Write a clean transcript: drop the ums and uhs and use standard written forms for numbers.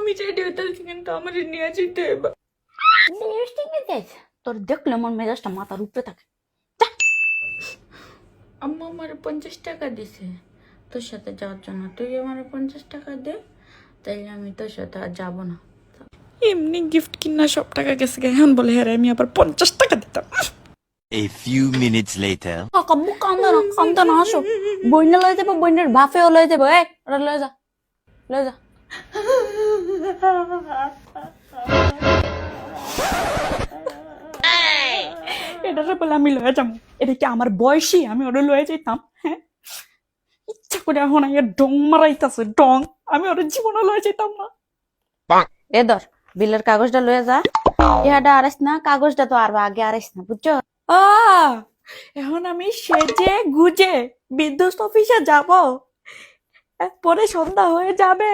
আমি রেডি হইতেছি কিন্তু আমার নিয়ে যেতে হবে। লিপস্টিক নিতে আইছে? তোর দেখলে আমার মেজাজটা মাথার উপরে থাকে। আম্মা আমার 50 টাকা দিছে তোর সাথে যাওয়ার জন্য, তুই আমার 50 টাকা দে, তাইলে আমি তোর সাথে আর যাবো না। এমনি গিফট কিনা সব টাকা গেছে, এখন বলে হ্যাঁ আমি আবার 50 টাকা দিতাম। A few minutes later. কাব্বু কান্দে না আসো। বইনে লয়ে যাবো, বইনের বাপেও লয়ে যাবো। ওরা লয়ে যা, লয়ে যা। এটারে বলে আমি লয়ে যাবো? এটা কি আমার বয়সী আমি ওরা লয়ে যেতাম? হ্যাঁ, ইচ্ছা করে এখন আগে ডং মারাইতাছে ডং, আমি ওর জীবনে লয়ে যেতাম না। এ ধর বিলের কাগজটা লয়ে যা। ইহাটা আরাইস না, কাগজটা তো আর আগে আরাইস না, বুঝছো? এখন আমি সেজে গুজে বিদ্যুৎ অফিসে যাব, পরে সন্ধ্যা হয়ে যাবে।